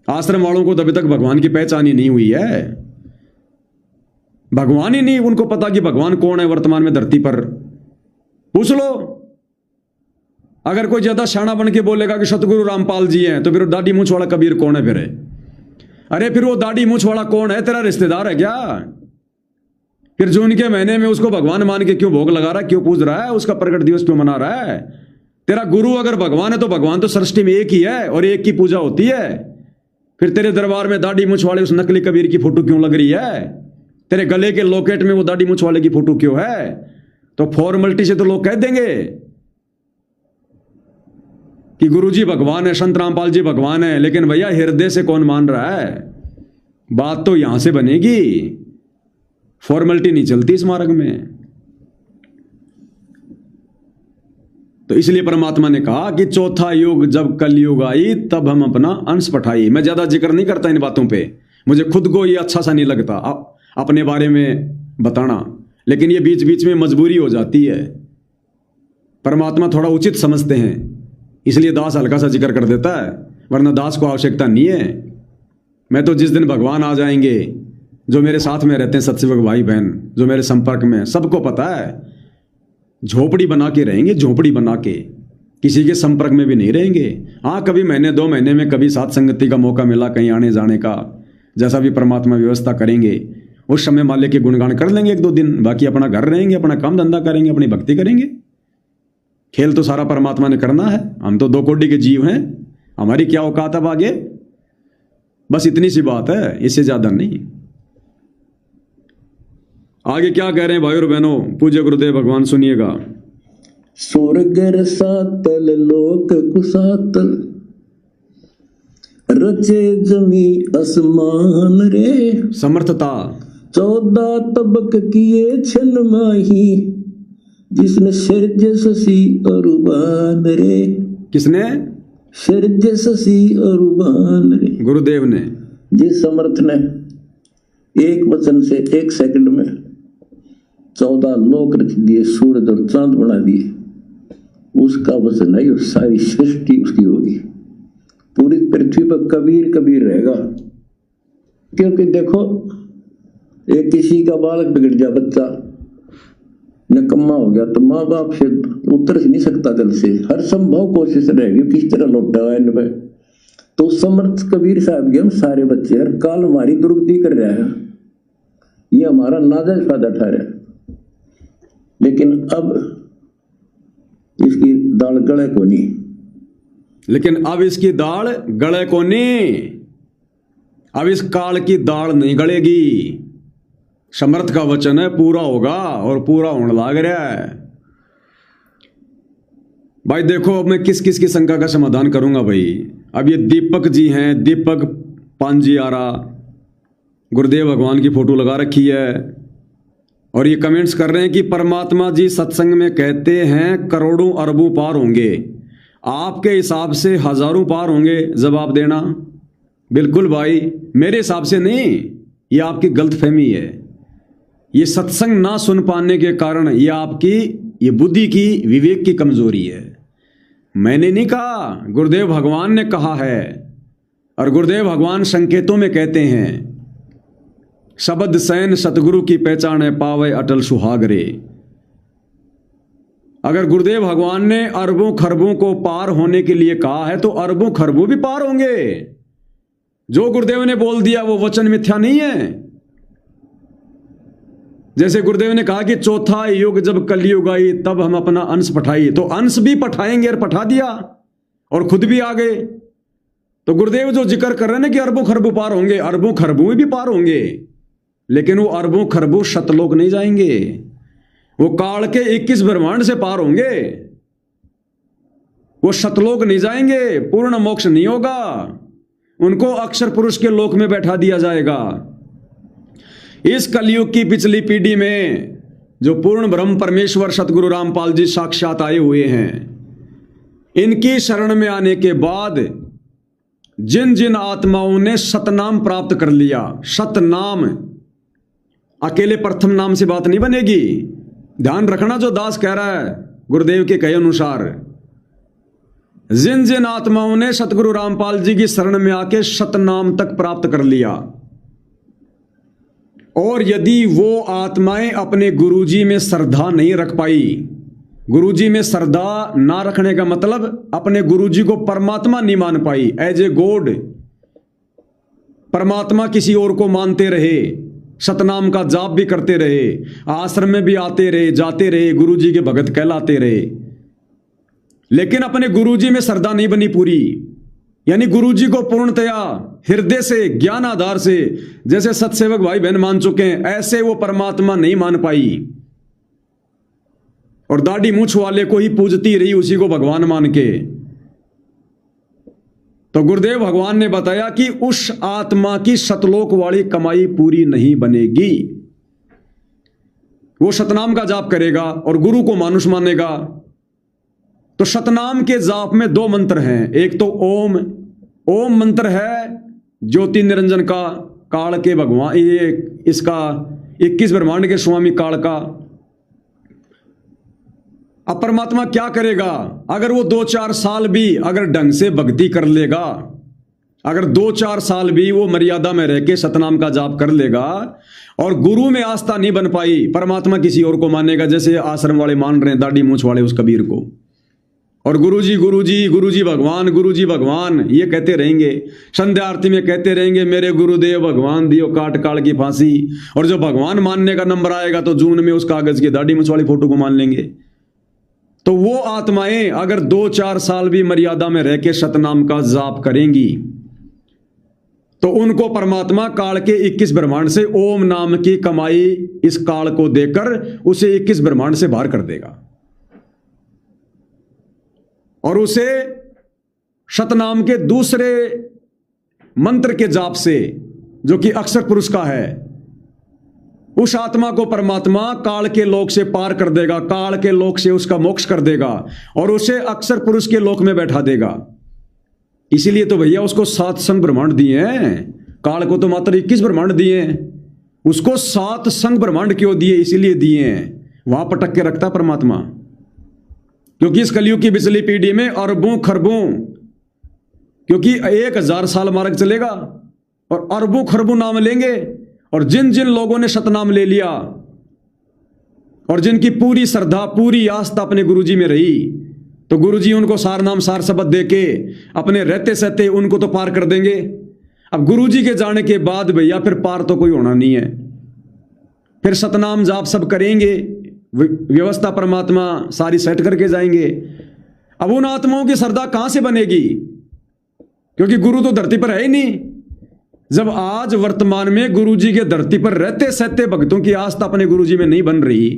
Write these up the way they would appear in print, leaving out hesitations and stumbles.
आश्रम वालों को तो अभी तक भगवान की पहचान ही नहीं हुई है। भगवान ही नहीं उनको पता कि भगवान कौन है वर्तमान में धरती पर। पूछ लो, अगर कोई ज्यादा शाना बन के बोलेगा कि सतगुरु रामपाल जी हैं, तो फिर दाढ़ी मूंछ वाला कबीर कौन है? फिर अरे फिर वो दाढ़ी मूंछ वाला कौन है? तेरा रिश्तेदार है क्या? फिर जून के महीने में उसको भगवान मान के क्यों भोग लगा रहा है, क्यों पूज रहा है, उसका प्रकट दिवस क्यों मना रहा है? तेरा गुरु अगर भगवान है तो भगवान तो सृष्टि में एक ही है और एक की पूजा होती है। फिर तेरे दरबार में दाढ़ी मूंछ वाले उस नकली कबीर की फोटो क्यों लग रही है? तेरे गले के लॉकेट में वो दाढ़ी मूंछ वाले की फोटो क्यों है? तो फॉर्मेलिटी से तो लोग कह देंगे कि गुरुजी भगवान है, संत रामपाल जी भगवान है, लेकिन भैया हृदय से कौन मान रहा है? बात तो यहां से बनेगी, फॉर्मेलिटी नहीं चलती इस मार्ग में। तो इसलिए परमात्मा ने कहा कि चौथा युग जब कलयुग आई तब हम अपना अंश पठाई। मैं ज्यादा जिक्र नहीं करता इन बातों पे, मुझे खुद को ये अच्छा सा नहीं लगता अपने बारे में बताना, लेकिन ये बीच बीच में मजबूरी हो जाती है। परमात्मा थोड़ा उचित समझते हैं इसलिए दास हल्का सा जिक्र कर देता है, वरना दास को आवश्यकता नहीं है। मैं तो जिस दिन भगवान आ जाएंगे, जो मेरे साथ में रहते हैं सत्सेवक भाई बहन जो मेरे संपर्क में, सबको पता है झोपड़ी बना के रहेंगे, झोपड़ी बना के, किसी के संपर्क में भी नहीं रहेंगे। हाँ, कभी महीने 2 महीने में कभी साथ संगति का मौका मिला कहीं आने जाने का, जैसा भी परमात्मा व्यवस्था करेंगे उस समय मालिक के गुणगान कर लेंगे 1-2 दिन, बाकी अपना घर रहेंगे, अपना काम धंधा करेंगे, अपनी भक्ति करेंगे। खेल तो सारा परमात्मा ने करना है, हम तो 2 कोटि के जीव हैं, हमारी क्या औकात अब आगे? बस इतनी सी बात है, इससे ज्यादा नहीं। आगे क्या कह रहे हैं भाई और बहनों, पूज्य गुरुदेव भगवान सुनिएगा। स्वर्ग रसातल लोक कुसातल, रचे जमी आसमान रे। समर्थता 14 तबक किए छन माही, जिसने सिरज शशि अरुबान रे। किसने? सिरज शशि अरुबान रे, गुरुदेव ने। जिस समर्थ ने एक वचन से 1 सेकंड में 14 लोक रच दिए, सूरज और चांद बना दिए, उसका वचन है सारी सृष्टि उसकी होगी। पूरी पृथ्वी पर कबीर कबीर रहेगा। क्योंकि देखो, एक किसी का बालक बिगड़ गया, बच्चा निकम्मा हो गया, तो माँ बाप से उतर ही नहीं सकता दिल से, हर संभव कोशिश रहेगी किस तरह लौटा हुआ इन पे। तो समर्थ कबीर साहब के हम सारे बच्चे हर काल हमारी दुर्गति कर रहे हैं, ये हमारा नाजायज फायदा उठा रहा है। लेकिन अब इसकी दाल गले को नहीं, लेकिन अब इसकी दाल गले को नहीं, अब इस काल की दाल नहीं गलेगी। समर्थ का वचन है पूरा होगा और पूरा होने लग रहा है। भाई देखो, अब मैं किस किस की शंका का समाधान करूंगा भाई। अब ये दीपक जी हैं, दीपक पांजी आरा, गुरुदेव भगवान की फोटो लगा रखी है और ये कमेंट्स कर रहे हैं कि परमात्मा जी सत्संग में कहते हैं करोड़ों अरबों पार होंगे, आपके हिसाब से हजारों पार होंगे। जवाब देना। बिल्कुल भाई, मेरे हिसाब से नहीं, ये आपकी गलतफहमी है। ये सत्संग ना सुन पाने के कारण ये आपकी ये बुद्धि की, विवेक की कमजोरी है। मैंने नहीं कहा, गुरुदेव भगवान ने कहा है। और गुरुदेव भगवान संकेतों में कहते हैं, शब्द सैन सतगुरु की पहचान है, पावे अटल सुहागरे। अगर गुरुदेव भगवान ने अरबों खरबों को पार होने के लिए कहा है तो अरबों खरबों भी पार होंगे। जो गुरुदेव ने बोल दिया वो वचन मिथ्या नहीं है। जैसे गुरुदेव ने कहा कि चौथा युग जब कलयुग आई तब हम अपना अंश पठाई, तो अंश भी पठाएंगे और पठा दिया और खुद भी आ गए। तो गुरुदेव जो जिक्र कर रहे हैं ना कि अरबों खरबों पार होंगे, अरबों खरबों भी पार होंगे, लेकिन वो अरबों खरबों शतलोक नहीं जाएंगे, वो काल के 21 ब्रह्मांड से पार होंगे, वो शतलोक नहीं जाएंगे, पूर्ण मोक्ष नहीं होगा, उनको अक्षर पुरुष के लोक में बैठा दिया जाएगा। इस कलयुग की पिछली पीढ़ी में जो पूर्ण ब्रह्म परमेश्वर सतगुरु रामपाल जी साक्षात आए हुए हैं, इनकी शरण में आने के बाद जिन जिन आत्माओं ने सतनाम प्राप्त कर लिया, सतनाम, अकेले प्रथम नाम से बात नहीं बनेगी। ध्यान रखना जो दास कह रहा है गुरुदेव के कहे अनुसार, जिन जिन आत्माओं ने सतगुरु रामपाल जी की शरण में आके सतनाम तक प्राप्त कर लिया, और यदि वो आत्माएं अपने गुरुजी में श्रद्धा नहीं रख पाई, गुरुजी में श्रद्धा ना रखने का मतलब अपने गुरुजी को परमात्मा नहीं मान पाई, एज ए गॉड परमात्मा किसी और को मानते रहे, सतनाम का जाप भी करते रहे, आश्रम में भी आते रहे, जाते रहे, गुरुजी के भगत कहलाते रहे, लेकिन अपने गुरुजी में श्रद्धा नहीं बनी पूरी, यानी गुरुजी को पूर्णतया हृदय से, ज्ञान आधार से, जैसे सत्सेवक भाई बहन मान चुके हैं, ऐसे वो परमात्मा नहीं मान पाई और दाढ़ी मूछ वाले को ही पूजती रही, उसी को भगवान मान के। तो गुरुदेव भगवान ने बताया कि उस आत्मा की सतलोक वाली कमाई पूरी नहीं बनेगी। वो सतनाम का जाप करेगा और गुरु को मानुष मानेगा। तो सतनाम के जाप में दो मंत्र हैं, एक तो ओम, ओम मंत्र है ज्योति निरंजन का, काल के भगवान, ये इसका 21 ब्रह्मांड के स्वामी काल का। अब परमात्मा क्या करेगा, अगर वो 2-4 साल भी अगर ढंग से भक्ति कर लेगा, अगर 2-4 साल भी वो मर्यादा में रह के सतनाम का जाप कर लेगा और गुरु में आस्था नहीं बन पाई, परमात्मा किसी और को मानेगा, जैसे आश्रम वाले मान रहे हैं दाढ़ी मूछ वाले उस कबीर को, और गुरुजी गुरुजी गुरुजी भगवान, गुरुजी भगवान ये कहते रहेंगे, संध्या आरती में कहते रहेंगे मेरे गुरुदेव भगवान दियो काट काल की फांसी, और जो भगवान मानने का नंबर आएगा तो जून में उस कागज की दाढ़ी मूछ वाली फोटो को मान लेंगे। तो वो आत्माएं अगर 2-4 साल भी मर्यादा में रह के सतनाम का जाप करेंगी तो उनको परमात्मा काल के 21 ब्रह्मांड से ओम नाम की कमाई इस काल को देकर उसे 21 ब्रह्मांड से बाहर कर देगा और उसे सतनाम के दूसरे मंत्र के जाप से, जो कि अक्षर पुरुष का है, उस आत्मा को परमात्मा काल के लोक से पार कर देगा, काल के लोक से उसका मोक्ष कर देगा और उसे अक्षर पुरुष के लोक में बैठा देगा। इसीलिए तो भैया उसको 7 संग ब्रह्मांड दिए हैं, काल को तो मात्र 21 ब्रह्मांड दिए हैं, उसको 7 संग ब्रह्मांड क्यों दिए, इसीलिए दिए हैं, वहां पटक के रखता परमात्मा। क्योंकि इस कलयुग की बिचली पीढ़ी में अरबों खरबों, क्योंकि 1000 साल मार्ग चलेगा और अरबों खरबों नाम लेंगे, और जिन जिन लोगों ने सतनाम ले लिया और जिनकी पूरी श्रद्धा पूरी आस्था अपने गुरुजी में रही, तो गुरुजी उनको सार नाम सार शब्द देके अपने रहते सहते उनको तो पार कर देंगे। अब गुरुजी के जाने के बाद भैया फिर पार तो कोई होना नहीं है, फिर सतनाम जाप सब करेंगे, व्यवस्था परमात्मा सारी सेट करके जाएंगे। अब उन आत्माओं की श्रद्धा कहां से बनेगी, क्योंकि गुरु तो धरती पर है ही नहीं। जब आज वर्तमान में गुरुजी के धरती पर रहते सहते भक्तों की आस्था अपने गुरुजी में नहीं बन रही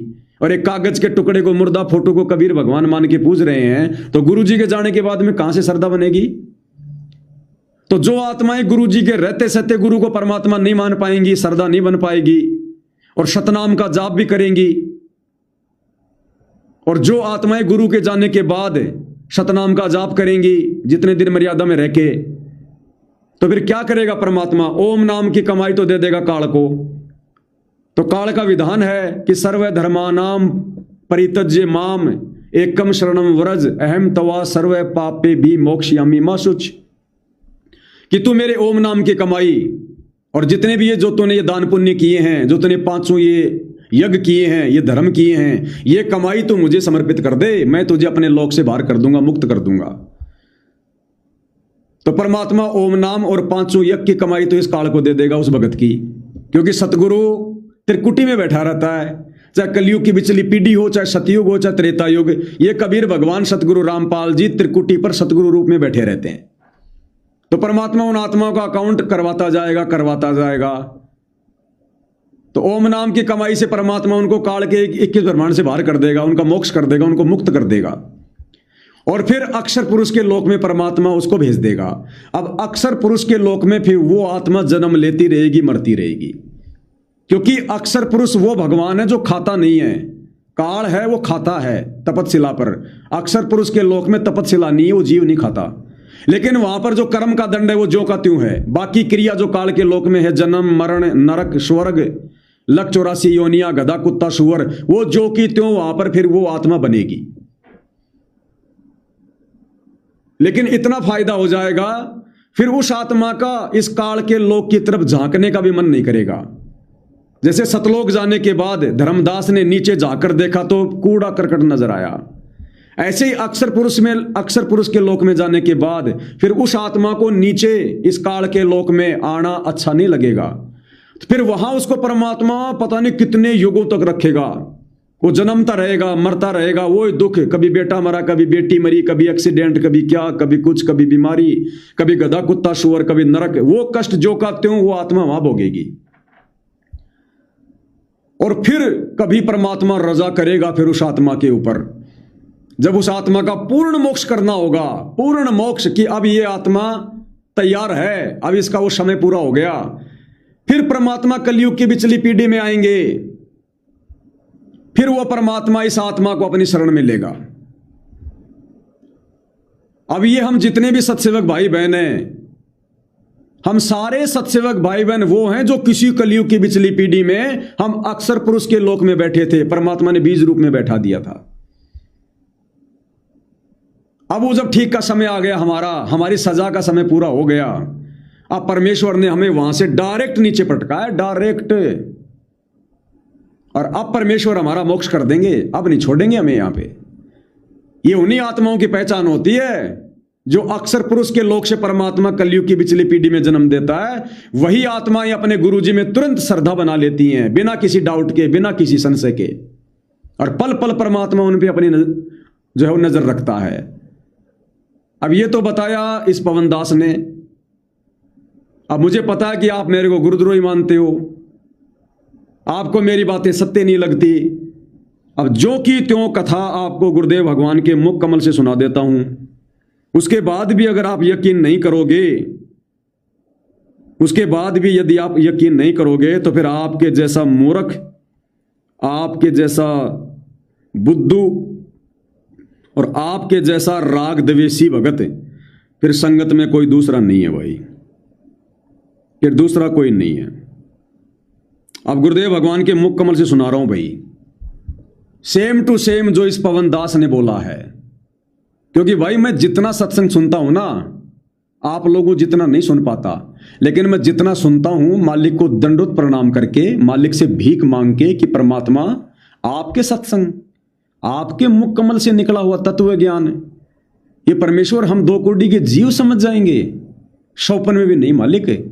और एक कागज के टुकड़े को, मुर्दा फोटो को कबीर भगवान मान के पूज रहे हैं, तो गुरुजी के जाने के बाद में कहां से श्रद्धा बनेगी। तो जो आत्माएं गुरुजी के रहते सहते गुरु को परमात्मा नहीं मान पाएंगी, श्रद्धा नहीं बन पाएगी और सतनाम का जाप भी करेंगी, और जो आत्माएं गुरु के जाने के बाद सतनाम का जाप करेंगी जितने दिन मर्यादा में रह के, तो फिर क्या करेगा परमात्मा, ओम नाम की कमाई तो दे देगा काल को। तो काल का विधान है कि सर्व धर्मानाम परित्यज्य माम एकम शरणम व्रज अहम तवा सर्व पापे भी मोक्षयामि मा शुच, कि तू मेरे ओम नाम की कमाई और जितने भी ये जो तूने ये दान पुण्य किए हैं, जो तूने 5 ये यज्ञ किए हैं, ये धर्म किए हैं, ये कमाई तू मुझे समर्पित कर दे, मैं तुझे अपने लोक से बाहर कर दूंगा, मुक्त कर दूंगा। तो परमात्मा ओम नाम और 5 यज्ञ की कमाई तो इस काल को दे देगा उस भगत की, क्योंकि सतगुरु त्रिकुटी में बैठा रहता है, चाहे कलयुग की बिचली पीढ़ी हो, चाहे सतयुग हो, चाहे त्रेता युग, ये कबीर भगवान सतगुरु रामपाल जी त्रिकुटी पर सतगुरु रूप में बैठे रहते हैं। तो परमात्मा उन आत्माओं का अकाउंट करवाता जाएगा। तो ओम नाम की कमाई से परमात्मा उनको काल के 21 ब्रह्मांड से बाहर कर देगा, उनका मोक्ष कर देगा, उनको मुक्त कर देगा, और फिर अक्षर पुरुष के लोक में परमात्मा उसको भेज देगा। अब अक्षर पुरुष के लोक में फिर वो आत्मा जन्म लेती रहेगी, मरती रहेगी, क्योंकि अक्षर पुरुष वो भगवान है जो खाता नहीं है, काल है वो खाता है तपतशिला पर। अक्षर पुरुष के लोक में तपतशिला नहीं है, वो जीव नहीं खाता, लेकिन वहां पर जो कर्म का दंड है वो जो का त्यों है। बाकी क्रिया जो काल के लोक में है, जन्म मरण नरक स्वर्ग लक 84 योनिया गधा कुत्ता सुअर, वो जो की त्यों वहां पर फिर वो आत्मा बनेगी। लेकिन इतना फायदा हो जाएगा फिर उस आत्मा का इस काल के लोक की तरफ झांकने का भी मन नहीं करेगा। जैसे सतलोक जाने के बाद धर्मदास ने नीचे झांककर देखा तो कूड़ा करकट नजर आया, ऐसे ही अक्षर पुरुष के लोक में जाने के बाद फिर उस आत्मा को नीचे इस काल के लोक में आना अच्छा नहीं लगेगा। तो फिर वहां उसको परमात्मा पता नहीं कितने युगों तक रखेगा। वो जन्मता रहेगा, मरता रहेगा, वो दुख, कभी बेटा मरा, कभी बेटी मरी, कभी एक्सीडेंट, कभी क्या, कभी कुछ, कभी बीमारी, कभी गधा कुत्ता सुअर, कभी नरक। वो कष्ट जो का त्यों वो आत्मा वहां भोगेगी। और फिर कभी परमात्मा रजा करेगा फिर उस आत्मा के ऊपर, जब उस आत्मा का पूर्ण मोक्ष करना होगा, पूर्ण मोक्ष कि अब ये आत्मा तैयार है, अब इसका वो समय पूरा हो गया। फिर परमात्मा कलयुग की पिछली पीढ़ी में आएंगे, फिर वो परमात्मा इस आत्मा को अपनी शरण में लेगा। अब ये हम जितने भी सत्सेवक भाई बहन हैं, हम सारे सत्सेवक भाई बहन वो हैं जो किसी कलयुग की पिछली पीढ़ी में हम अक्षर पुरुष के लोक में बैठे थे, परमात्मा ने बीज रूप में बैठा दिया था। अब वो जब ठीक का समय आ गया, हमारी सजा का समय पूरा हो गया, अब परमेश्वर ने हमें वहां से डायरेक्ट नीचे पटकाया, डायरेक्ट। और अब परमेश्वर हमारा मोक्ष कर देंगे, अब नहीं छोड़ेंगे हमें यहां पे। ये उन्हीं आत्माओं की पहचान होती है जो अक्षर पुरुष के लोक से परमात्मा कलयुग की पिछली पीढ़ी में जन्म देता है। वही आत्माएं अपने गुरुजी में तुरंत श्रद्धा बना लेती हैं, बिना किसी डाउट के, बिना किसी संशय के, और पल पल परमात्मा उन पे अपनी जो है वो नजर रखता है। अब ये तो बताया इस पवनदास ने। अब मुझे पता है कि आप मेरे को गुरुद्रोही मानते हो, आपको मेरी बातें सत्य नहीं लगती। अब जो की त्यों कथा आपको गुरुदेव भगवान के मुख कमल से सुना देता हूं। उसके बाद भी अगर आप यकीन नहीं करोगे, उसके बाद भी यदि आप यकीन नहीं करोगे तो फिर आपके जैसा मूर्ख, आपके जैसा बुद्धू और आपके जैसा राग द्वेषी भगत फिर संगत में कोई दूसरा नहीं है भाई, फिर दूसरा कोई नहीं है। अब गुरुदेव भगवान के मुख कमल से सुना रहा हूं भाई, सेम टू सेम जो इस पवनदास ने बोला है। क्योंकि भाई मैं जितना सत्संग सुनता हूं ना, आप लोगों जितना नहीं सुन पाता, लेकिन मैं जितना सुनता हूं मालिक को दंडोत प्रणाम करके, मालिक से भीख मांग के कि परमात्मा आपके सत्संग, आपके मुख कमल से निकला हुआ तत्व ज्ञान, ये परमेश्वर हम दो कोटि के जीव समझ जाएंगे, सौपन में भी नहीं मालिक,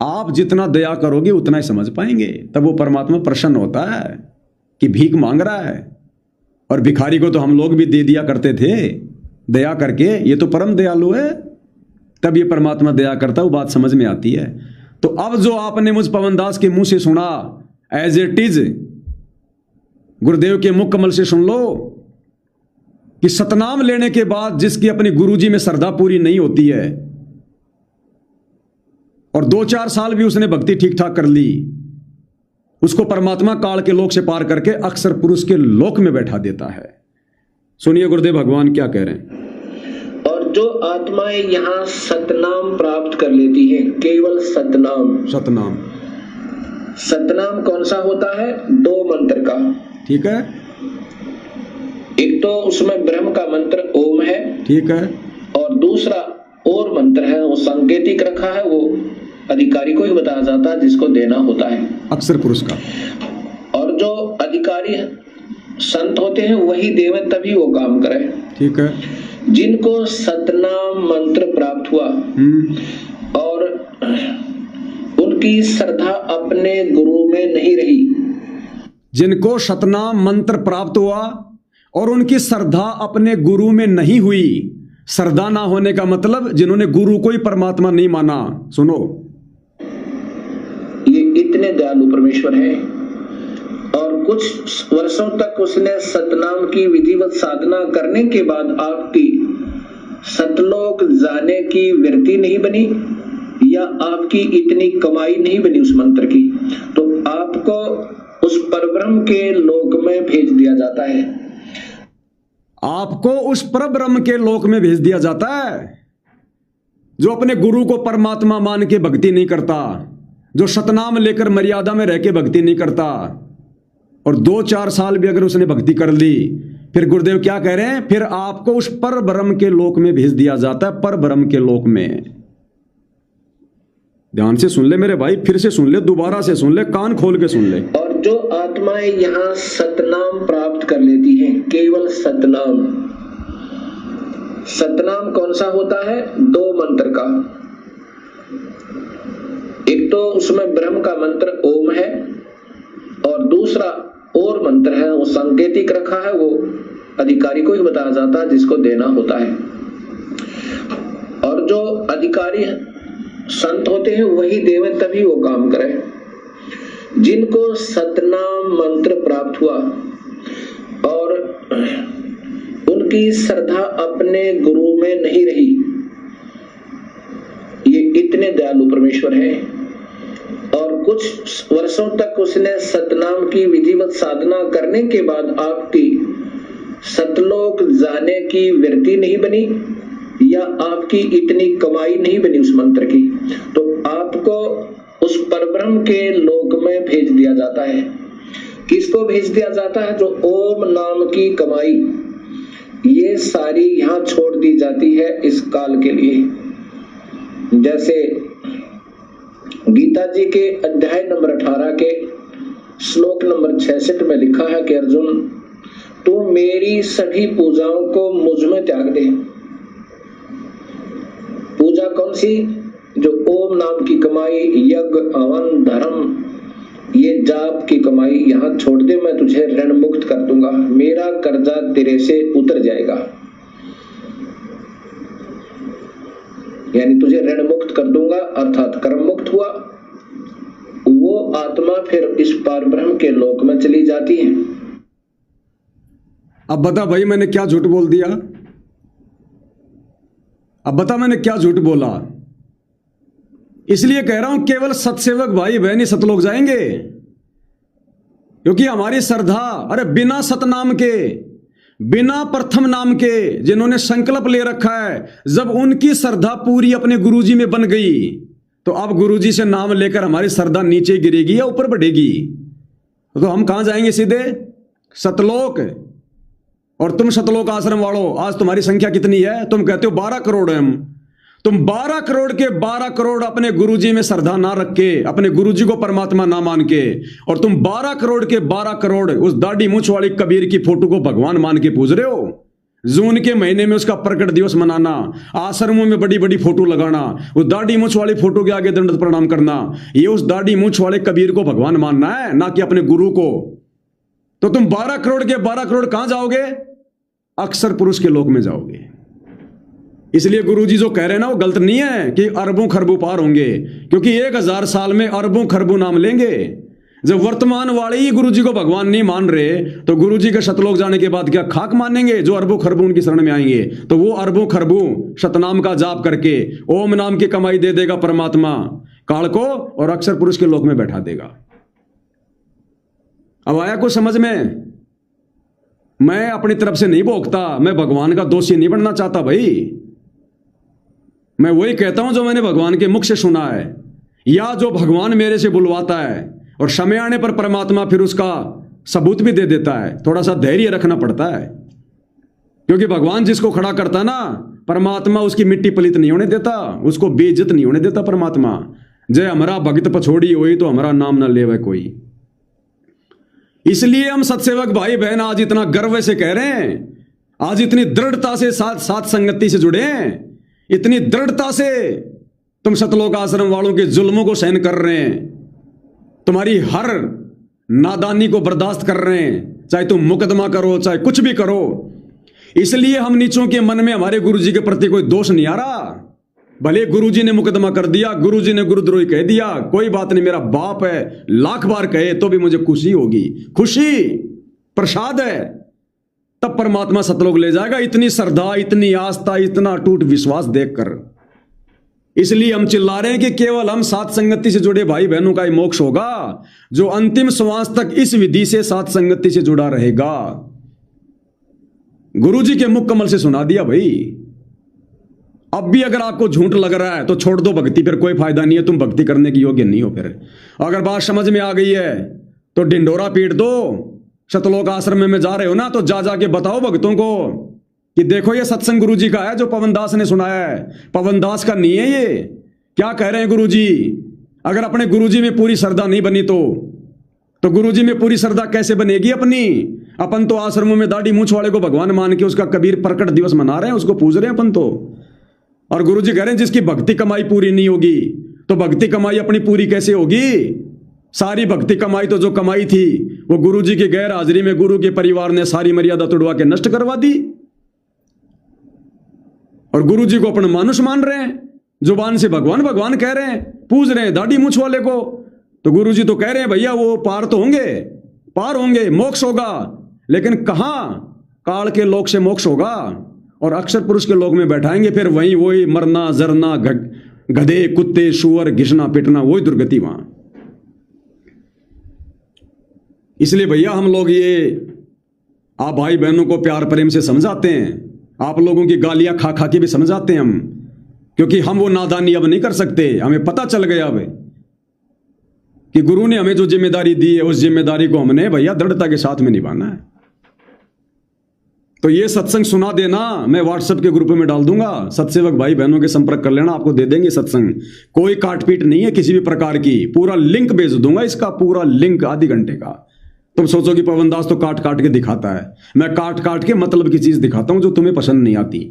आप जितना दया करोगे उतना ही समझ पाएंगे। तब वो परमात्मा प्रसन्न होता है कि भीख मांग रहा है। और भिखारी को तो हम लोग भी दे दिया करते थे दया करके, ये तो परम दयालु है, तब ये परमात्मा दया करता, वो बात समझ में आती है। तो अब जो आपने मुझ पवनदास के मुंह से सुना एज इट इज, गुरुदेव के मुख कमल से सुन लो कि सतनाम लेने के बाद जिसकी अपनी गुरुजी में श्रद्धा पूरी नहीं होती है और 2-4 साल भी उसने भक्ति ठीक ठाक कर ली, उसको परमात्मा काल के लोक से पार करके अक्षर पुरुष के लोक में बैठा देता है। सुनिए गुरुदेव भगवान क्या कह रहे हैं। और जो आत्माएं यहाँ सतनाम प्राप्त कर लेती हैं, केवल सतनाम, सतनाम कौन सा होता है? 2 मंत्र का, ठीक है। एक तो उसमें ब्रह्म का मंत्र ओम है, ठीक है, और दूसरा और मंत्र है, वो सांकेतिक रखा है, वो अधिकारी को ही बताया जाता है जिसको देना होता है, अक्षर पुरुष का। और जो अधिकारी संत होते हैं वही देवे, तभी वो काम करे, ठीक है। जिनको सतनाम मंत्र प्राप्त हुआ और उनकी श्रद्धा अपने गुरु में नहीं रही, जिनको सतनाम मंत्र प्राप्त हुआ और उनकी श्रद्धा अपने गुरु में नहीं हुई, श्रद्धा ना होने का मतलब जिन्होंने गुरु को ही परमात्मा नहीं माना। सुनो, ये इतने दयालु परमेश्वर है और कुछ वर्षों तक उसने सतनाम की विधिवत साधना करने के बाद आपकी सतलोक जाने की वृत्ति नहीं बनी या आपकी इतनी कमाई नहीं बनी उस मंत्र की, तो आपको उस परब्रह्म के लोक में भेज दिया जाता है। आपको उस परब्रह्म के लोक में भेज दिया जाता है जो अपने गुरु को परमात्मा मान के भक्ति नहीं करता, जो सतनाम लेकर मर्यादा में रह के भक्ति नहीं करता, और 2-4 साल भी अगर उसने भक्ति कर ली फिर गुरुदेव क्या कह रहे हैं, फिर आपको उस पर ब्रह्म के लोक में भेज दिया जाता है, पर ब्रह्म के लोक में। ध्यान से सुन ले मेरे भाई, फिर से सुन ले, दोबारा से सुन ले, कान खोल के सुन ले। और जो आत्माएं यहाँ सतनाम प्राप्त कर लेती हैं, केवल सतनाम। सतनाम कौन सा होता है? 2 मंत्र का। एक तो उसमें ब्रह्म का मंत्र ओम है, और दूसरा और मंत्र है, वो सांकेतिक रखा है, वो अधिकारी को ही बताया जाता है जिसको देना होता है। और जो अधिकारी संत होते हैं वही देवे, तभी वो काम करें। जिनको सतनाम मंत्र प्राप्त हुआ और उनकी श्रद्धा अपने गुरु में नहीं रही, ये इतने दयालु परमेश्वर है, और कुछ वर्षों तक उसने सतनाम की विधिवत साधना करने के बाद आपकी सतलोक जाने की वृत्ति नहीं बनी, या आपकी इतनी कमाई नहीं बनी उस मंत्र की, तो आपको उस परब्रह्म के लोक में भेज दिया जाता है। किसको भेज दिया जाता है? जो ओम नाम की कमाई, ये सारी यहाँ छोड़ दी जाती है इस काल के लिए। जैसे गीता जी के अध्याय नंबर 18 के श्लोक नंबर 66 में लिखा है कि अर्जुन, तू मेरी सभी पूजाओं को मुझ में त्याग दे। पूजा कौन सी? जो ओम नाम की कमाई, यज्ञ, हवन, धर्म, ये जाप की कमाई यहाँ छोड़ दे, मैं तुझे ऋण मुक्त कर दूंगा, मेरा कर्जा तेरे से उतर जाएगा। यानी तुझे ऋण मुक्त कर दूंगा, अर्थात कर्म मुक्त हुआ। वो आत्मा फिर इस पार ब्रह्म के लोक में चली जाती है। अब बता भाई, मैंने क्या झूठ बोल दिया? अब बता मैंने क्या झूठ बोला? इसलिए कह रहा हूं केवल सत्सेवक भाई बहन ही सतलोक जाएंगे, क्योंकि हमारी श्रद्धा, अरे बिना सतनाम के, बिना प्रथम नाम के, जिन्होंने संकल्प ले रखा है, जब उनकी श्रद्धा पूरी अपने गुरुजी में बन गई, तो अब गुरुजी से नाम लेकर हमारी श्रद्धा नीचे गिरेगी या ऊपर बढ़ेगी? तो हम कहां जाएंगे? सीधे सतलोक। और तुम सतलोक आश्रम वालों, आज तुम्हारी संख्या कितनी है? तुम कहते हो 12 करोड़ है हम। तुम 12 करोड़ के 12 करोड़ अपने गुरुजी में श्रद्धा ना रख के, अपने गुरुजी को परमात्मा ना मान के, और तुम 12 करोड़ के 12 करोड़ उस दाढ़ी मूंछ वाली कबीर की फोटो को भगवान मान के पूज रहे हो। जून के महीने में उसका प्रकट दिवस मनाना, आश्रमों में बड़ी बड़ी फोटो लगाना, उस दाढ़ी मूंछ वाली फोटो के आगे दंडवत प्रणाम करना, ये उस दाढ़ी मूंछ वाले कबीर को भगवान मानना है, ना कि अपने गुरु को। तो तुम 12 करोड़ के 12 करोड़ कहां जाओगे? अक्षर पुरुष के लोक में जाओगे। इसलिए गुरुजी जो कह रहे हैं ना, वो गलत नहीं है कि अरबों खरबों पार होंगे, क्योंकि 1000 साल में अरबों खरबों नाम लेंगे। जब वर्तमान वाले ही गुरुजी को भगवान नहीं मान रहे, तो गुरुजी के सतलोक जाने के बाद क्या खाक मानेंगे? जो अरबों खरबों उनकी शरण में आएंगे, तो वो अरबों खरबों सतनाम का जाप करके ओम नाम की कमाई दे देगा परमात्मा काल को, और अक्षर पुरुष के लोक में बैठा देगा। अब आया कुछ समझ में? मैं अपनी तरफ से नहीं भोगता, मैं भगवान का दोषी नहीं बनना चाहता भाई। मैं वही कहता हूं जो मैंने भगवान के मुख से सुना है, या जो भगवान मेरे से बुलवाता है, और समय आने पर परमात्मा फिर उसका सबूत भी दे देता है। थोड़ा सा धैर्य रखना पड़ता है, क्योंकि भगवान जिसको खड़ा करता ना, परमात्मा उसकी मिट्टी पलित नहीं होने देता, उसको बेइज्जत नहीं होने देता परमात्मा। जय हमारा भगत पछोड़ी हुई, तो हमारा नाम ना लेवे कोई। इसलिए हम सत्सेवक भाई बहन आज इतना गर्व से कह रहे हैं, आज इतनी दृढ़ता से साथ संगति से जुड़े हैं, इतनी दृढ़ता से तुम सतलोक आश्रम वालों के जुल्मों को सहन कर रहे हैं, तुम्हारी हर नादानी को बर्दाश्त कर रहे हैं, चाहे तुम मुकदमा करो, चाहे कुछ भी करो। इसलिए हम नीचों के मन में हमारे गुरुजी के प्रति कोई दोष नहीं आ रहा। भले गुरुजी ने मुकदमा कर दिया, गुरुजी ने गुरुद्रोही कह दिया, कोई बात नहीं, मेरा बाप है, लाख बार कहे तो भी मुझे खुशी होगी। खुशी प्रसाद है, तब परमात्मा सतलोक ले जाएगा। इतनी श्रद्धा, इतनी आस्था, इतना अटूट विश्वास देखकर। इसलिए हम चिल्ला रहे हैं कि केवल हम साथ संगति से जुड़े भाई बहनों का ही मोक्ष होगा, जो अंतिम श्वास तक इस विधि से साथ संगति से जुड़ा रहेगा। गुरुजी के मुख कमल से सुना दिया भाई। अब भी अगर आपको झूठ लग रहा है तो छोड़ दो भक्ति, फिर कोई फायदा नहीं है, तुम भक्ति करने की योग्य नहीं हो। फिर अगर बात समझ में आ गई है तो ढिंडोरा पीट दो, शतलोक आश्रम में जा रहे हो ना, तो जा जाके बताओ भक्तों को कि देखो ये सत्संग गुरु जी का है जो पवन दास ने सुनाया है, पवन दास का नहीं है ये। क्या कह रहे हैं गुरु जी? अगर अपने गुरु जी में पूरी श्रद्धा नहीं बनी तो गुरु जी में पूरी श्रद्धा कैसे बनेगी अपनी? अपन तो आश्रमों में दाढ़ी मूंछ वाले को भगवान मान के उसका कबीर प्रकट दिवस मना रहे हैं, उसको पूज रहे हैं अपन तो। और गुरु जी कह रहे हैं जिसकी भक्ति कमाई पूरी नहीं होगी तो भक्ति कमाई अपनी पूरी कैसे होगी? सारी भक्ति कमाई तो जो कमाई थी वो गुरु जी की गैर हाजिरी में गुरु के परिवार ने सारी मर्यादा तोड़वा के नष्ट करवा दी। और गुरु जी को अपना मानुष मान रहे हैं, जुबान से भगवान भगवान कह रहे हैं, पूज रहे हैं दाढ़ी मूंछ वाले को। तो गुरु जी तो कह रहे हैं भैया वो पार तो होंगे, पार होंगे, मोक्ष होगा, लेकिन कहां? काल के लोक से मोक्ष होगा और अक्षर पुरुष के लोक में बैठाएंगे, फिर वहीं वही मरना जरना, गधे कुत्ते सुअर घिसना पिटना, वही दुर्गति वहां। इसलिए भैया हम लोग ये आप भाई बहनों को प्यार प्रेम से समझाते हैं, आप लोगों की गालियां खा खा के भी समझाते हैं हम, क्योंकि हम वो नादानी अब नहीं कर सकते। हमें पता चल गया अब कि गुरु ने हमें जो जिम्मेदारी दी है उस जिम्मेदारी को हमने भैया दृढ़ता के साथ में निभाना है। तो ये सत्संग सुना देना, मैं व्हाट्सएप के ग्रुप में डाल दूंगा, सत्सेवक भाई बहनों के संपर्क कर लेना, आपको दे देंगे सत्संग। कोई काटपीट नहीं है किसी भी प्रकार की, पूरा लिंक भेज दूंगा, इसका पूरा लिंक आधे घंटे का। तुम सोचो कि पवन दास तो काट काट के दिखाता है, मैं काट काट के मतलब की चीज दिखाता हूं जो तुम्हें पसंद नहीं आती।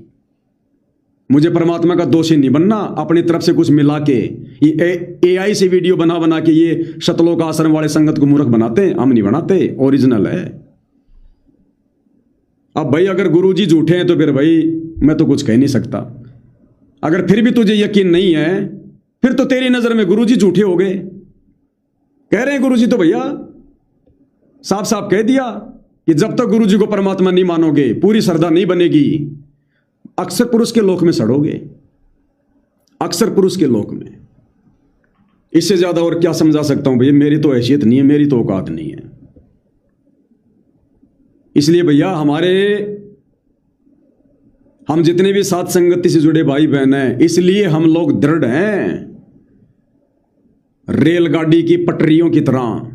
मुझे परमात्मा का दोषी नहीं बनना, अपनी तरफ से कुछ मिला के ये AI से वीडियो बना बना के ये शतलोक आश्रम वाले संगत को मूर्ख बनाते हैं, हम नहीं बनाते, ओरिजिनल है। अब भाई अगर गुरुजी झूठे हैं तो फिर भाई मैं तो कुछ कह नहीं सकता। अगर फिर भी तुझे यकीन नहीं है फिर तो तेरी नजर में गुरुजी झूठे हो गए। कह रहे हैं गुरुजी तो भैया साफ साफ कह दिया कि जब तक गुरुजी को परमात्मा नहीं मानोगे, पूरी श्रद्धा नहीं बनेगी, अक्षर पुरुष के लोक में सड़ोगे, अक्षर पुरुष के लोक में। इससे ज्यादा और क्या समझा सकता हूं भैया, मेरी तो हैसियत नहीं है, मेरी तो औकात नहीं है। इसलिए भैया हम जितने भी साथ संगति से जुड़े भाई बहन हैं, इसलिए हम लोग दृढ़ हैं, रेलगाड़ी की पटरियों की तरह।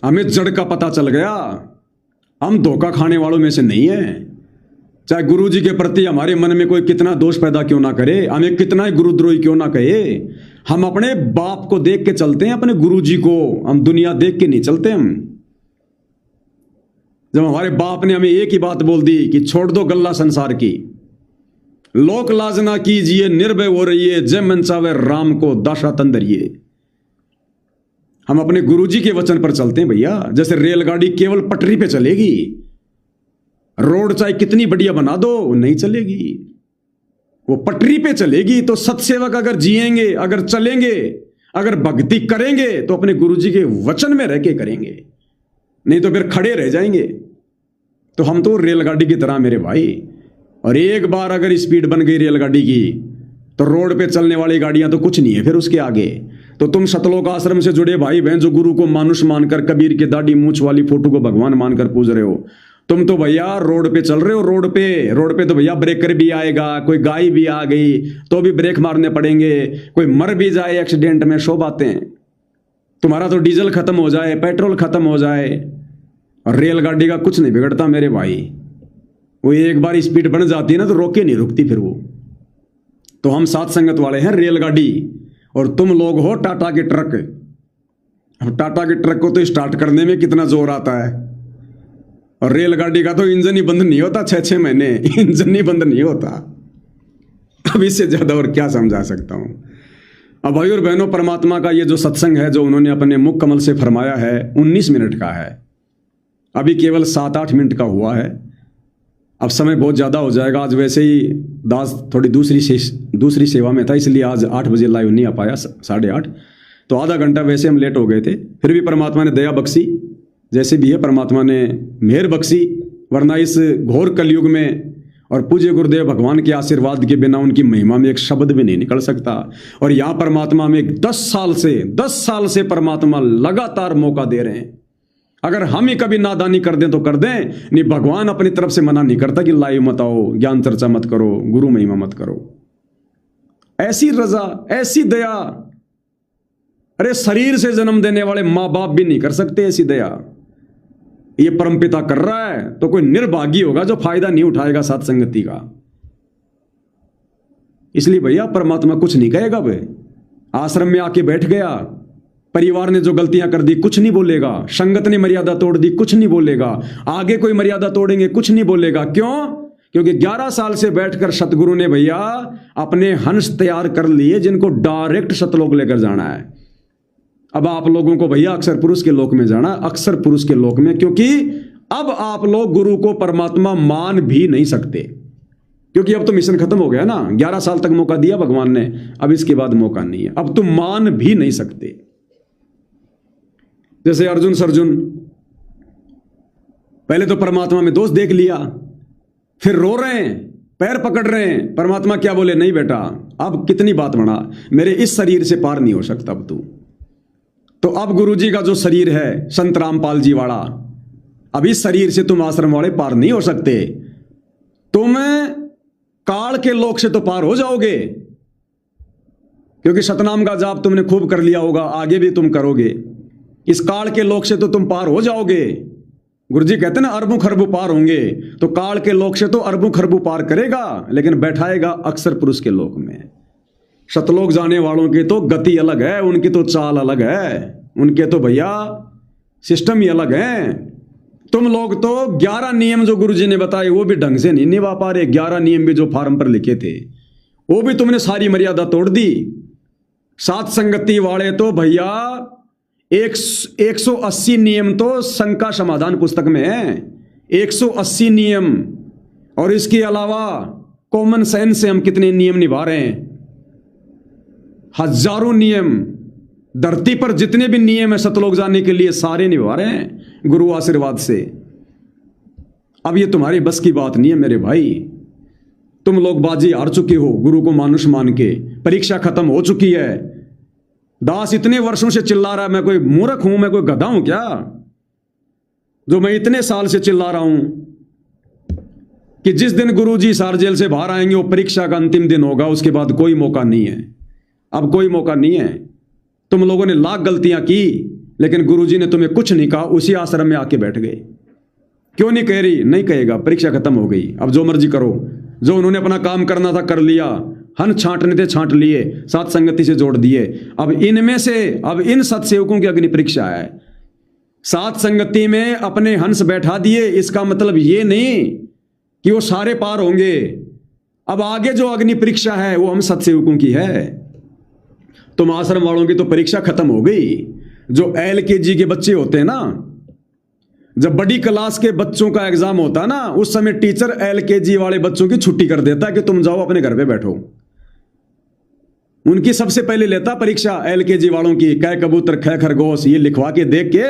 हमें जड़ का पता चल गया, हम धोखा खाने वालों में से नहीं है। चाहे गुरु जी के प्रति हमारे मन में कोई कितना दोष पैदा क्यों ना करे, हमें कितना ही गुरुद्रोही क्यों ना कहे, हम अपने बाप को देख के चलते हैं, अपने गुरु जी को। हम दुनिया देख के नहीं चलते। हम जब हमारे बाप ने हमें एक ही बात बोल दी कि छोड़ दो गल्ला संसार की, लोक लाज ना कीजिए, निर्भय हो रहिए, जय मन चावे राम को दाशा तंदरिए। हम अपने गुरुजी के वचन पर चलते हैं भैया। जैसे रेलगाड़ी केवल पटरी पे चलेगी, रोड चाहे कितनी बढ़िया बना दो नहीं चलेगी, वो पटरी पे चलेगी। तो सत्सेवक अगर जिएंगे, अगर चलेंगे, अगर भक्ति करेंगे तो अपने गुरुजी के वचन में रह के करेंगे, नहीं तो फिर खड़े रह जाएंगे। तो हम तो रेलगाड़ी की तरह मेरे भाई, और एक बार अगर स्पीड बन गई रेलगाड़ी की तो रोड पे चलने वाली गाड़ियां तो कुछ नहीं है फिर उसके आगे। तो तुम शतलोक आश्रम से जुड़े भाई बहन जो गुरु को मानुष मानकर, कबीर के दाढ़ी मूंछ वाली फोटो को भगवान मानकर पूज रहे हो, तुम तो भैया रोड पे चल रहे हो। रोड पे तो भैया ब्रेकर भी आएगा, कोई गाय भी आ गई तो भी ब्रेक मारने पड़ेंगे, कोई मर भी जाए एक्सीडेंट में, शो बातें। तुम्हारा तो डीजल खत्म हो जाए, पेट्रोल खत्म हो जाए, और रेलगाड़ी का कुछ नहीं बिगड़ता मेरे भाई। वो एक बार स्पीड बन जाती है ना तो रोके नहीं रुकती फिर वो। तो हम साथ संगत वाले हैं रेलगाड़ी, और तुम लोग हो टाटा के ट्रक। अब टाटा के ट्रक को तो स्टार्ट करने में कितना जोर आता है, और रेलगाड़ी का तो इंजन ही बंद नहीं होता 6-6 महीने, इंजन ही बंद नहीं होता। अब इससे ज्यादा और क्या समझा सकता हूं। अब भाई और बहनों, परमात्मा का ये जो सत्संग है जो उन्होंने अपने मुख कमल से फरमाया है 19 मिनट का है, अभी केवल 7-8 मिनट का हुआ है। अब समय बहुत ज़्यादा हो जाएगा। आज वैसे ही दास थोड़ी दूसरी सेवा में था, इसलिए आज 8 बजे लाइव नहीं आ पाया, 8:30, तो आधा घंटा वैसे हम लेट हो गए थे। फिर भी परमात्मा ने दया बख्शी, जैसे भी है परमात्मा ने मेहर बख्शी, वरना इस घोर कलयुग में और पूज्य गुरुदेव भगवान के आशीर्वाद के बिना उनकी महिमा में एक शब्द भी नहीं निकल सकता। और यहाँ परमात्मा में 10 साल से परमात्मा लगातार मौका दे रहे हैं। अगर हम ही कभी नादानी कर दें तो कर दें, नहीं भगवान अपनी तरफ से मना नहीं करता कि लाइव मत आओ, ज्ञान चर्चा मत करो, गुरु महिमा मत करो। ऐसी रजा, ऐसी दया, अरे शरीर से जन्म देने वाले माँ बाप भी नहीं कर सकते ऐसी दया। ये परमपिता कर रहा है तो कोई निर्भागी होगा जो फायदा नहीं उठाएगा साथ संगति का। इसलिए भैया परमात्मा कुछ नहीं कहेगा। भाई आश्रम में आके बैठ गया, परिवार ने जो गलतियां कर दी कुछ नहीं बोलेगा, संगत ने मर्यादा तोड़ दी कुछ नहीं बोलेगा, आगे कोई मर्यादा तोड़ेंगे कुछ नहीं बोलेगा। क्यों? क्योंकि 11 साल से बैठकर सतगुरु ने भैया अपने हंस तैयार कर लिए जिनको डायरेक्ट सतलोक लेकर जाना है। अब आप लोगों को भैया अक्षर पुरुष के लोक में जाना, अक्षर पुरुष के लोक में, क्योंकि अब आप लोग गुरु को परमात्मा मान भी नहीं सकते, क्योंकि अब तो मिशन खत्म हो गया ना। 11 साल तक मौका दिया भगवान ने, अब इसके बाद मौका नहीं है, अब तुम मान भी नहीं सकते। जैसे अर्जुन सर्जुन पहले तो परमात्मा में दोष देख लिया, फिर रो रहे हैं, पैर पकड़ रहे हैं। परमात्मा क्या बोले? नहीं बेटा, अब कितनी बात बना, मेरे इस शरीर से पार नहीं हो सकता अब तू। तो अब गुरुजी का जो शरीर है संत रामपाल जी वाला, अब इस शरीर से तुम आश्रम वाले पार नहीं हो सकते। तुम काल के लोक से तो पार हो जाओगे, क्योंकि सतनाम का जाप तुमने खूब कर लिया होगा, आगे भी तुम करोगे। इस काल के लोक से तो तुम पार हो जाओगे। गुरुजी कहते ना अरबों खरबों पार होंगे, तो काल के लोक से तो अरबों खरबों पार करेगा, लेकिन बैठाएगा अक्षर पुरुष के लोक में। सतलोक जाने वालों की तो गति अलग है, उनकी तो चाल अलग है, उनके तो भैया सिस्टम ही अलग है। तुम लोग तो 11 नियम जो गुरुजी ने बताए वो भी ढंग से नहीं निभा पा रहे। 11 नियम भी जो फार्म पर लिखे थे वो भी तुमने सारी मर्यादा तोड़ दी। सात संगति वाले तो भैया 180 नियम तो शंका समाधान पुस्तक में है, 180 नियम। और इसके अलावा कॉमन सेंस से हम कितने नियम निभा रहे हैं, हजारों नियम। धरती पर जितने भी नियम है सतलोक जाने के लिए सारे निभा रहे हैं गुरु आशीर्वाद से। अब ये तुम्हारी बस की बात नहीं है मेरे भाई। तुम लोग बाजी हार चुके हो गुरु को मानुष मान के, परीक्षा खत्म हो चुकी है। दास इतने वर्षों से चिल्ला रहा है, मैं कोई मूर्ख हूं, मैं कोई गधा हूं क्या जो मैं इतने साल से चिल्ला रहा हूं कि जिस दिन गुरुजी सार जेल से बाहर आएंगे वो परीक्षा का अंतिम दिन होगा, उसके बाद कोई मौका नहीं है। अब कोई मौका नहीं है। तुम लोगों ने लाख गलतियां की, लेकिन गुरुजी ने तुम्हें कुछ नहीं कहा, उसी आश्रम में आके बैठ गए। क्यों नहीं कह रही? नहीं कहेगा, परीक्षा खत्म हो गई, अब जो मर्जी करो। जो उन्होंने अपना काम करना था कर लिया, हन छांटने थे छांट लिए, सात संगति से जोड़ दिए। अब इनमें से अब इन सत्सेवकों की अग्नि परीक्षा है। सात संगति में अपने हंस बैठा दिए, इसका मतलब ये नहीं कि वो सारे पार होंगे। अब आगे जो अग्नि परीक्षा है वो हम सत्सेवकों की है। तुम आश्रम वालों की तो परीक्षा खत्म हो गई। जो LKG के बच्चे होते हैं ना, जब बड़ी क्लास के बच्चों का एग्जाम होता है ना, उस समय टीचर LKG वाले बच्चों की छुट्टी कर देता है कि तुम जाओ अपने घर पे बैठो। उनकी सबसे पहले लेता परीक्षा LKG वालों की, कै कबूतर खे खरगोश ये लिखवा के देख के।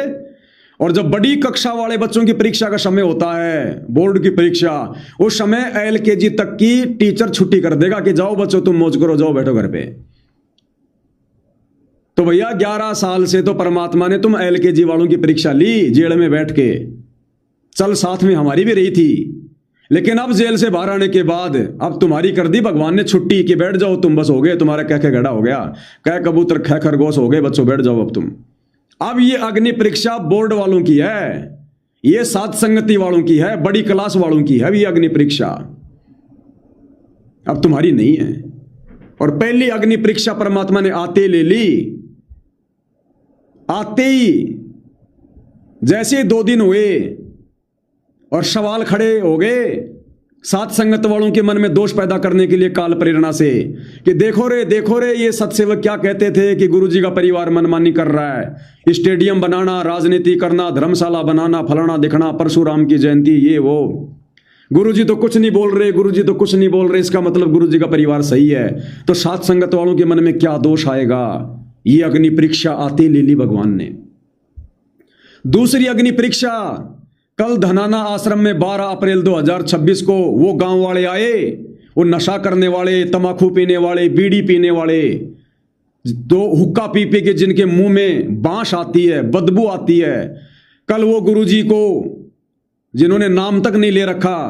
और जब बड़ी कक्षा वाले बच्चों की परीक्षा का समय होता है, बोर्ड की परीक्षा, उस समय LKG तक की टीचर छुट्टी कर देगा कि जाओ बच्चों तुम मौज करो, जाओ बैठो घर पे। तो भैया 11 साल से तो परमात्मा ने तुम LKG वालों की परीक्षा ली जेल में बैठ के। चल साथ में हमारी भी रही थी, लेकिन अब जेल से बाहर आने के बाद अब तुम्हारी कर दी भगवान ने छुट्टी कि बैठ जाओ तुम, बस हो गए तुम्हारा कह के गड़ा हो गया, कह कबूतर ख खरगोश हो गए बच्चों, बैठ जाओ अब तुम। अब ये अग्नि परीक्षा बोर्ड वालों की है, ये सात संगति वालों की है, बड़ी क्लास वालों की है ये अग्नि परीक्षा, अब तुम्हारी नहीं है। और पहली अग्नि परीक्षा परमात्मा ने आते ले ली। आते ही जैसे 2 दिन हुए और सवाल खड़े हो गए सात संगत वालों के मन में दोष पैदा करने के लिए काल प्रेरणा से कि देखो रे ये सत्सेवक क्या कहते थे कि गुरुजी का परिवार मनमानी कर रहा है, स्टेडियम बनाना, राजनीति करना, धर्मशाला बनाना, फलाना दिखना, परशुराम की जयंती, ये वो। गुरुजी तो कुछ नहीं बोल रहे, गुरुजी तो कुछ नहीं बोल रहे, इसका मतलब गुरुजी का परिवार सही है। तो सात संगत वालों के मन में क्या दोष आएगा? ये अग्नि परीक्षा आती ले ली भगवान ने। दूसरी अग्नि परीक्षा कल धनाना आश्रम में 12 अप्रैल 2026 को वो गांव वाले आए, वो नशा करने वाले, तंबाकू पीने वाले, बीड़ी पीने वाले, तो हुक्का पी पी के जिनके मुंह में बांस आती है, बदबू आती है। कल वो गुरुजी को जिन्होंने नाम तक नहीं ले रखा,